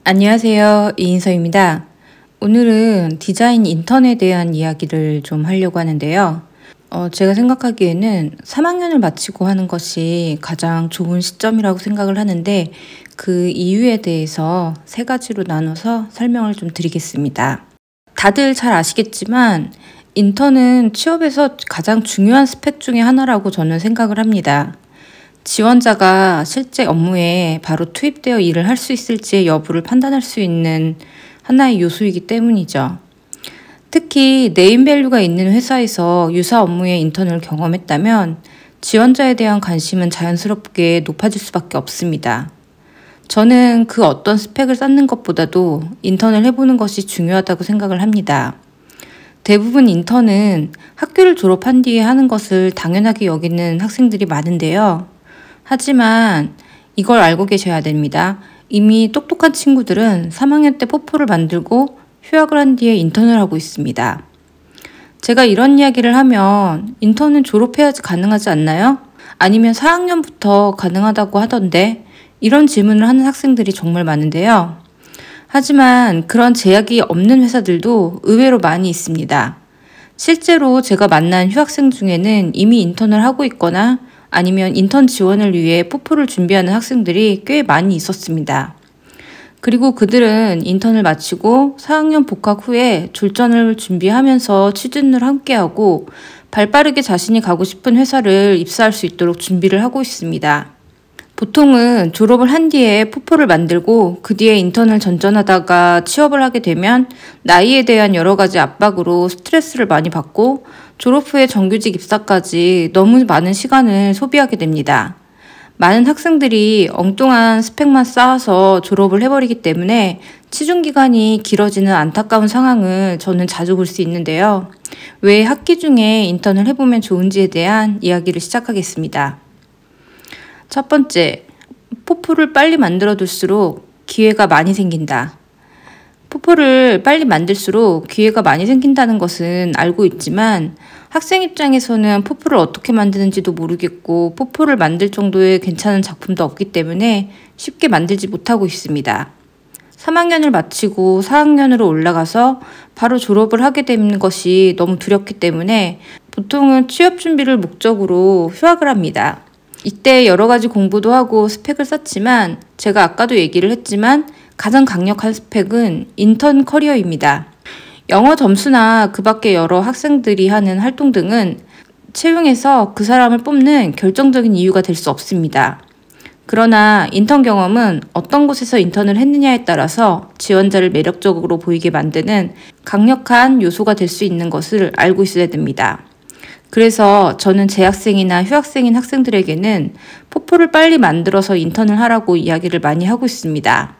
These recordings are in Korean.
안녕하세요. 이인서입니다. 오늘은 디자인 인턴에 대한 이야기를 좀 하려고 하는데요. 제가 생각하기에는 3학년을 마치고 하는 것이 가장 좋은 시점이라고 생각을 하는데 그 이유에 대해서 세 가지로 나눠서 설명을 좀 드리겠습니다. 다들 잘 아시겠지만 인턴은 취업에서 가장 중요한 스펙 중에 하나라고 저는 생각을 합니다. 지원자가 실제 업무에 바로 투입되어 일을 할 수 있을지의 여부를 판단할 수 있는 하나의 요소이기 때문이죠. 특히 네임밸류가 있는 회사에서 유사 업무의 인턴을 경험했다면 지원자에 대한 관심은 자연스럽게 높아질 수밖에 없습니다. 저는 그 어떤 스펙을 쌓는 것보다도 인턴을 해보는 것이 중요하다고 생각을 합니다. 대부분 인턴은 학교를 졸업한 뒤에 하는 것을 당연하게 여기는 학생들이 많은데요. 하지만 이걸 알고 계셔야 됩니다. 이미 똑똑한 친구들은 3학년 때 포포를 만들고 휴학을 한 뒤에 인턴을 하고 있습니다. 제가 이런 이야기를 하면 인턴은 졸업해야지 가능하지 않나요? 아니면 4학년부터 가능하다고 하던데 이런 질문을 하는 학생들이 정말 많은데요. 하지만 그런 제약이 없는 회사들도 의외로 많이 있습니다. 실제로 제가 만난 휴학생 중에는 이미 인턴을 하고 있거나 아니면 인턴 지원을 위해 포포를 준비하는 학생들이 꽤 많이 있었습니다. 그리고 그들은 인턴을 마치고 4학년 복학 후에 졸전을 준비하면서 취준을 함께하고 발빠르게 자신이 가고 싶은 회사를 입사할 수 있도록 준비를 하고 있습니다. 보통은 졸업을 한 뒤에 포포를 만들고 그 뒤에 인턴을 전전하다가 취업을 하게 되면 나이에 대한 여러 가지 압박으로 스트레스를 많이 받고 졸업 후에 정규직 입사까지 너무 많은 시간을 소비하게 됩니다. 많은 학생들이 엉뚱한 스펙만 쌓아서 졸업을 해버리기 때문에 취준기간이 길어지는 안타까운 상황을 저는 자주 볼 수 있는데요. 왜 학기 중에 인턴을 해보면 좋은지에 대한 이야기를 시작하겠습니다. 첫 번째, 포포를 빨리 만들어둘수록 기회가 많이 생긴다. 포포를 빨리 만들수록 기회가 많이 생긴다는 것은 알고 있지만 학생 입장에서는 포포를 어떻게 만드는지도 모르겠고 포포를 만들 정도의 괜찮은 작품도 없기 때문에 쉽게 만들지 못하고 있습니다. 3학년을 마치고 4학년으로 올라가서 바로 졸업을 하게 되는 것이 너무 두렵기 때문에 보통은 취업 준비를 목적으로 휴학을 합니다. 이때 여러 가지 공부도 하고 스펙을 쌓지만 제가 아까도 얘기를 했지만 가장 강력한 스펙은 인턴 커리어입니다. 영어 점수나 그 밖에 여러 학생들이 하는 활동 등은 채용해서 그 사람을 뽑는 결정적인 이유가 될 수 없습니다. 그러나 인턴 경험은 어떤 곳에서 인턴을 했느냐에 따라서 지원자를 매력적으로 보이게 만드는 강력한 요소가 될 수 있는 것을 알고 있어야 됩니다. 그래서 저는 재학생이나 휴학생인 학생들에게는 포포를 빨리 만들어서 인턴을 하라고 이야기를 많이 하고 있습니다.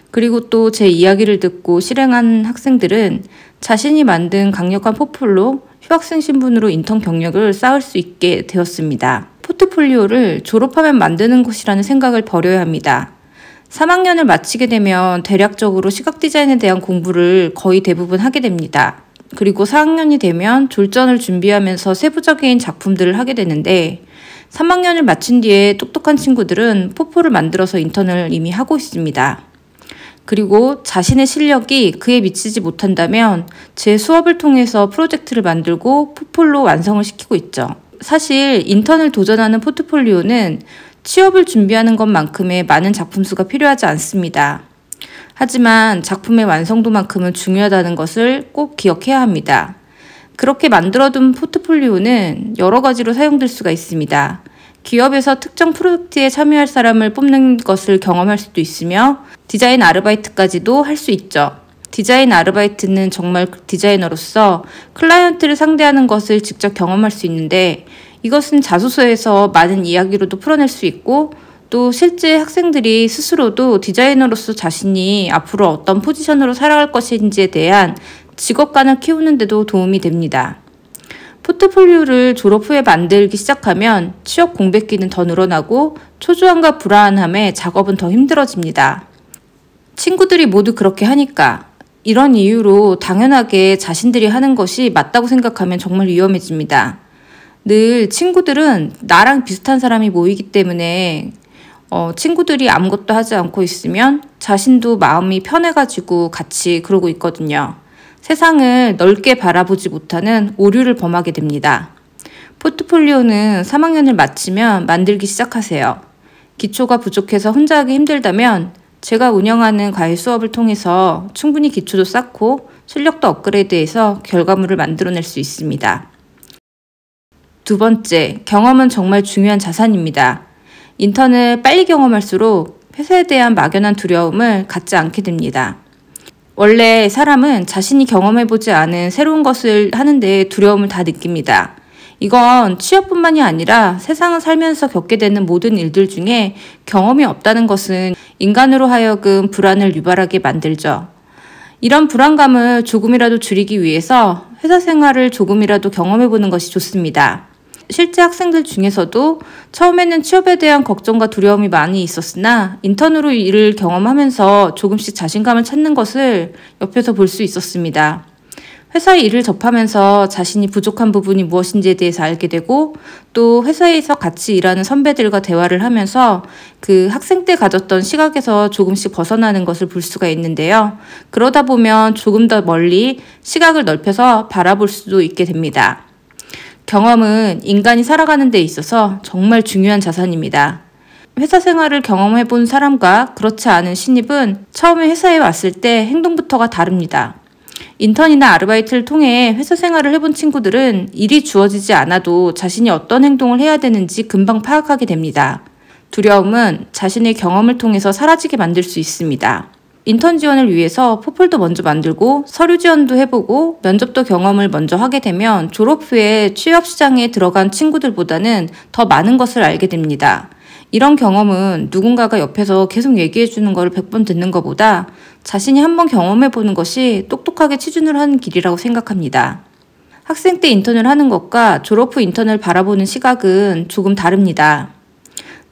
그리고 또 제 이야기를 듣고 실행한 학생들은 자신이 만든 강력한 포폴로 휴학생 신분으로 인턴 경력을 쌓을 수 있게 되었습니다. 포트폴리오를 졸업하면 만드는 것이라는 생각을 버려야 합니다. 3학년을 마치게 되면 대략적으로 시각 디자인에 대한 공부를 거의 대부분 하게 됩니다. 그리고 4학년이 되면 졸전을 준비하면서 세부적인 작품들을 하게 되는데 3학년을 마친 뒤에 똑똑한 친구들은 포포를 만들어서 인턴을 이미 하고 있습니다. 그리고 자신의 실력이 그에 미치지 못한다면 제 수업을 통해서 프로젝트를 만들고 포폴로 완성을 시키고 있죠. 사실 인턴을 도전하는 포트폴리오는 취업을 준비하는 것만큼의 많은 작품 수가 필요하지 않습니다. 하지만 작품의 완성도만큼은 중요하다는 것을 꼭 기억해야 합니다. 그렇게 만들어둔 포트폴리오는 여러 가지로 사용될 수가 있습니다. 기업에서 특정 프로젝트에 참여할 사람을 뽑는 것을 경험할 수도 있으며 디자인 아르바이트까지도 할 수 있죠. 디자인 아르바이트는 정말 디자이너로서 클라이언트를 상대하는 것을 직접 경험할 수 있는데 이것은 자소서에서 많은 이야기로도 풀어낼 수 있고 또 실제 학생들이 스스로도 디자이너로서 자신이 앞으로 어떤 포지션으로 살아갈 것인지에 대한 직업관을 키우는 데도 도움이 됩니다. 포트폴리오를 졸업 후에 만들기 시작하면 취업 공백기는 더 늘어나고 초조함과 불안함에 작업은 더 힘들어집니다. 친구들이 모두 그렇게 하니까 이런 이유로 당연하게 자신들이 하는 것이 맞다고 생각하면 정말 위험해집니다. 늘 친구들은 나랑 비슷한 사람이 모이기 때문에 친구들이 아무것도 하지 않고 있으면 자신도 마음이 편해가지고 같이 그러고 있거든요. 세상을 넓게 바라보지 못하는 오류를 범하게 됩니다. 포트폴리오는 3학년을 마치면 만들기 시작하세요. 기초가 부족해서 혼자 하기 힘들다면 제가 운영하는 과외 수업을 통해서 충분히 기초도 쌓고 실력도 업그레이드해서 결과물을 만들어낼 수 있습니다. 두 번째, 경험은 정말 중요한 자산입니다. 인턴을 빨리 경험할수록 회사에 대한 막연한 두려움을 갖지 않게 됩니다. 원래 사람은 자신이 경험해보지 않은 새로운 것을 하는데 두려움을 다 느낍니다. 이건 취업뿐만이 아니라 세상을 살면서 겪게 되는 모든 일들 중에 경험이 없다는 것은 인간으로 하여금 불안을 유발하게 만들죠. 이런 불안감을 조금이라도 줄이기 위해서 회사 생활을 조금이라도 경험해보는 것이 좋습니다. 실제 학생들 중에서도 처음에는 취업에 대한 걱정과 두려움이 많이 있었으나 인턴으로 일을 경험하면서 조금씩 자신감을 찾는 것을 옆에서 볼 수 있었습니다. 회사의 일을 접하면서 자신이 부족한 부분이 무엇인지에 대해서 알게 되고 또 회사에서 같이 일하는 선배들과 대화를 하면서 그 학생 때 가졌던 시각에서 조금씩 벗어나는 것을 볼 수가 있는데요. 그러다 보면 조금 더 멀리 시각을 넓혀서 바라볼 수도 있게 됩니다. 경험은 인간이 살아가는 데 있어서 정말 중요한 자산입니다. 회사 생활을 경험해본 사람과 그렇지 않은 신입은 처음에 회사에 왔을 때 행동부터가 다릅니다. 인턴이나 아르바이트를 통해 회사 생활을 해본 친구들은 일이 주어지지 않아도 자신이 어떤 행동을 해야 되는지 금방 파악하게 됩니다. 두려움은 자신의 경험을 통해서 사라지게 만들 수 있습니다. 인턴 지원을 위해서 포폴도 먼저 만들고 서류 지원도 해보고 면접도 경험을 먼저 하게 되면 졸업 후에 취업 시장에 들어간 친구들보다는 더 많은 것을 알게 됩니다. 이런 경험은 누군가가 옆에서 계속 얘기해주는 거를 100번 듣는 것보다 자신이 한번 경험해보는 것이 똑똑하게 취준을 하는 길이라고 생각합니다. 학생 때 인턴을 하는 것과 졸업 후 인턴을 바라보는 시각은 조금 다릅니다.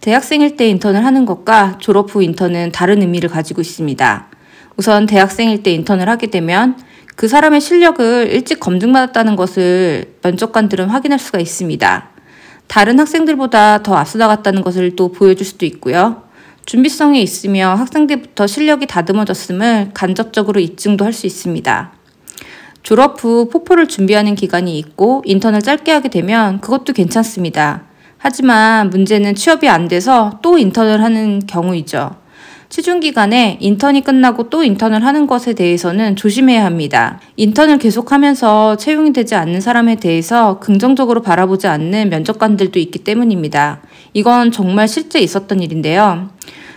대학생일 때 인턴을 하는 것과 졸업 후 인턴은 다른 의미를 가지고 있습니다. 우선 대학생일 때 인턴을 하게 되면 그 사람의 실력을 일찍 검증받았다는 것을 면접관들은 확인할 수가 있습니다. 다른 학생들보다 더 앞서 나갔다는 것을 또 보여줄 수도 있고요. 준비성이 있으며 학생 때부터 실력이 다듬어졌음을 간접적으로 입증도 할 수 있습니다. 졸업 후 포포를 준비하는 기간이 있고 인턴을 짧게 하게 되면 그것도 괜찮습니다. 하지만 문제는 취업이 안 돼서 또 인턴을 하는 경우이죠. 취준 기간에 인턴이 끝나고 또 인턴을 하는 것에 대해서는 조심해야 합니다. 인턴을 계속하면서 채용이 되지 않는 사람에 대해서 긍정적으로 바라보지 않는 면접관들도 있기 때문입니다. 이건 정말 실제 있었던 일인데요.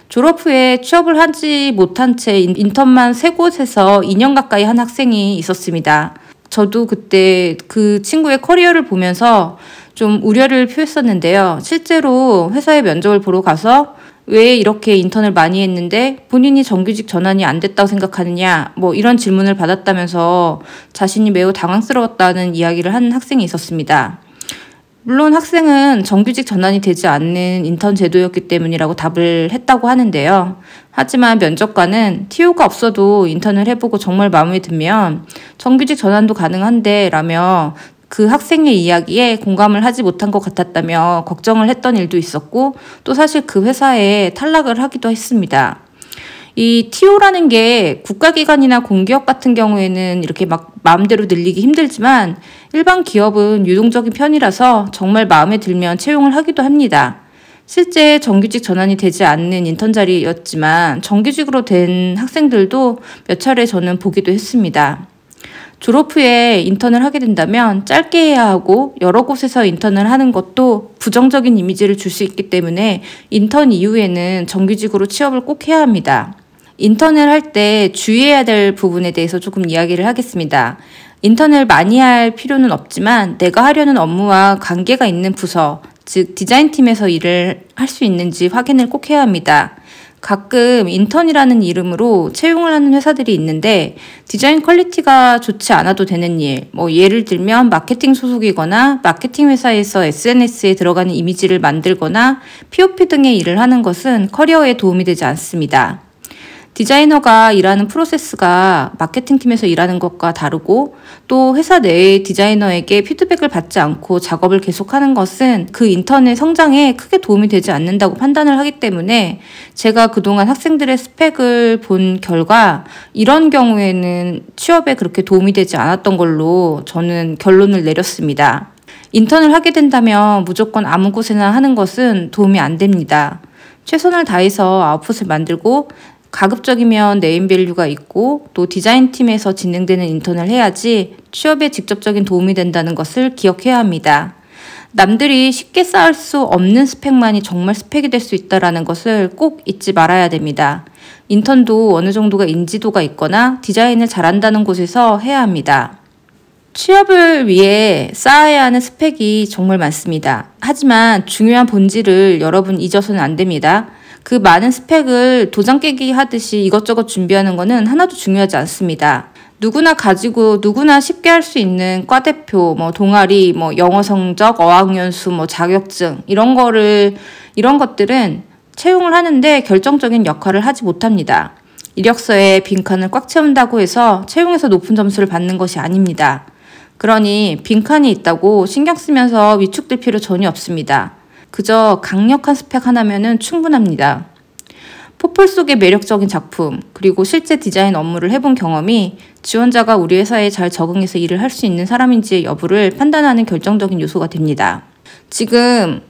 졸업 후에 취업을 하지 못한 채 인턴만 3곳에서 2년 가까이 한 학생이 있었습니다. 저도 그때 그 친구의 커리어를 보면서 좀 우려를 표했었는데요. 실제로 회사에 면접을 보러 가서 왜 이렇게 인턴을 많이 했는데 본인이 정규직 전환이 안 됐다고 생각하느냐 이런 질문을 받았다면서 자신이 매우 당황스러웠다는 이야기를 한 학생이 있었습니다. 물론 학생은 정규직 전환이 되지 않는 인턴 제도였기 때문이라고 답을 했다고 하는데요. 하지만 면접관은 TO가 없어도 인턴을 해보고 정말 마음에 들면 정규직 전환도 가능한데 라며 그 학생의 이야기에 공감을 하지 못한 것 같았다며 걱정을 했던 일도 있었고 또 사실 그 회사에 탈락을 하기도 했습니다. 이 TO라는 게 국가기관이나 공기업 같은 경우에는 이렇게 막 마음대로 늘리기 힘들지만 일반 기업은 유동적인 편이라서 정말 마음에 들면 채용을 하기도 합니다. 실제 정규직 전환이 되지 않는 인턴 자리였지만 정규직으로 된 학생들도 몇 차례 저는 보기도 했습니다. 졸업 후에 인턴을 하게 된다면 짧게 해야 하고 여러 곳에서 인턴을 하는 것도 부정적인 이미지를 줄 수 있기 때문에 인턴 이후에는 정규직으로 취업을 꼭 해야 합니다. 인턴을 할 때 주의해야 될 부분에 대해서 조금 이야기를 하겠습니다. 인턴을 많이 할 필요는 없지만 내가 하려는 업무와 관계가 있는 부서, 즉 디자인팀에서 일을 할 수 있는지 확인을 꼭 해야 합니다. 가끔 인턴이라는 이름으로 채용을 하는 회사들이 있는데 디자인 퀄리티가 좋지 않아도 되는 일, 예를 들면 마케팅 소속이거나 마케팅 회사에서 SNS에 들어가는 이미지를 만들거나 POP 등의 일을 하는 것은 커리어에 도움이 되지 않습니다. 디자이너가 일하는 프로세스가 마케팅팀에서 일하는 것과 다르고 또 회사 내의 디자이너에게 피드백을 받지 않고 작업을 계속하는 것은 그 인턴의 성장에 크게 도움이 되지 않는다고 판단을 하기 때문에 제가 그동안 학생들의 스펙을 본 결과 이런 경우에는 취업에 그렇게 도움이 되지 않았던 걸로 저는 결론을 내렸습니다. 인턴을 하게 된다면 무조건 아무 곳에나 하는 것은 도움이 안 됩니다. 최선을 다해서 아웃풋을 만들고 가급적이면 네임밸류가 있고 또 디자인팀에서 진행되는 인턴을 해야지 취업에 직접적인 도움이 된다는 것을 기억해야 합니다. 남들이 쉽게 쌓을 수 없는 스펙만이 정말 스펙이 될 수 있다는 것을 꼭 잊지 말아야 됩니다. 인턴도 어느 정도가 인지도가 있거나 디자인을 잘한다는 곳에서 해야 합니다. 취업을 위해 쌓아야 하는 스펙이 정말 많습니다. 하지만 중요한 본질을 여러분 잊어서는 안 됩니다. 그 많은 스펙을 도장 깨기 하듯이 이것저것 준비하는 것은 하나도 중요하지 않습니다. 누구나 가지고 누구나 쉽게 할 수 있는 과대표, 동아리, 영어 성적, 어학연수, 자격증 이런 것들은 채용을 하는데 결정적인 역할을 하지 못합니다. 이력서에 빈칸을 꽉 채운다고 해서 채용에서 높은 점수를 받는 것이 아닙니다. 그러니 빈칸이 있다고 신경 쓰면서 위축될 필요 전혀 없습니다. 그저 강력한 스펙 하나면은 충분합니다. 포폴 속의 매력적인 작품, 그리고 실제 디자인 업무를 해본 경험이 지원자가 우리 회사에 잘 적응해서 일을 할 수 있는 사람인지의 여부를 판단하는 결정적인 요소가 됩니다. 지금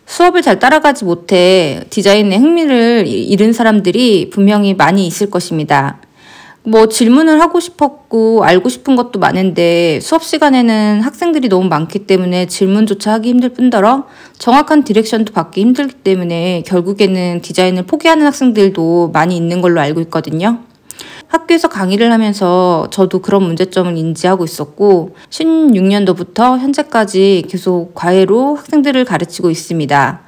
수업을 잘 따라가지 못해 디자인에 흥미를 잃은 사람들이 분명히 많이 있을 것입니다. 질문을 하고 싶었고 알고 싶은 것도 많은데 수업 시간에는 학생들이 너무 많기 때문에 질문조차 하기 힘들 뿐더러 정확한 디렉션도 받기 힘들기 때문에 결국에는 디자인을 포기하는 학생들도 많이 있는 걸로 알고 있거든요. 학교에서 강의를 하면서 저도 그런 문제점을 인지하고 있었고 16년도부터 현재까지 계속 과외로 학생들을 가르치고 있습니다.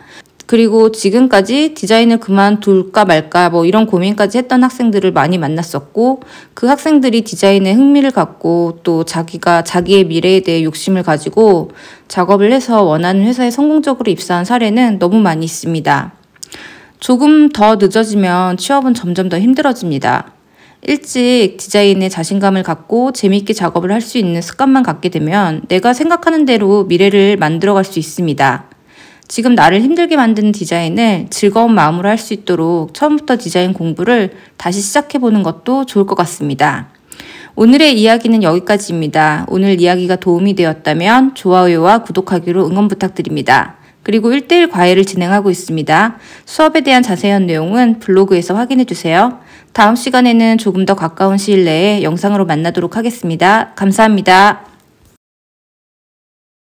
그리고 지금까지 디자인을 그만둘까 말까 이런 고민까지 했던 학생들을 많이 만났었고 그 학생들이 디자인에 흥미를 갖고 또 자기의 미래에 대해 욕심을 가지고 작업을 해서 원하는 회사에 성공적으로 입사한 사례는 너무 많이 있습니다. 조금 더 늦어지면 취업은 점점 더 힘들어집니다. 일찍 디자인에 자신감을 갖고 재미있게 작업을 할 수 있는 습관만 갖게 되면 내가 생각하는 대로 미래를 만들어갈 수 있습니다. 지금 나를 힘들게 만드는 디자인을 즐거운 마음으로 할 수 있도록 처음부터 디자인 공부를 다시 시작해보는 것도 좋을 것 같습니다. 오늘의 이야기는 여기까지입니다. 오늘 이야기가 도움이 되었다면 좋아요와 구독하기로 응원 부탁드립니다. 그리고 1:1 과외를 진행하고 있습니다. 수업에 대한 자세한 내용은 블로그에서 확인해주세요. 다음 시간에는 조금 더 가까운 시일 내에 영상으로 만나도록 하겠습니다. 감사합니다.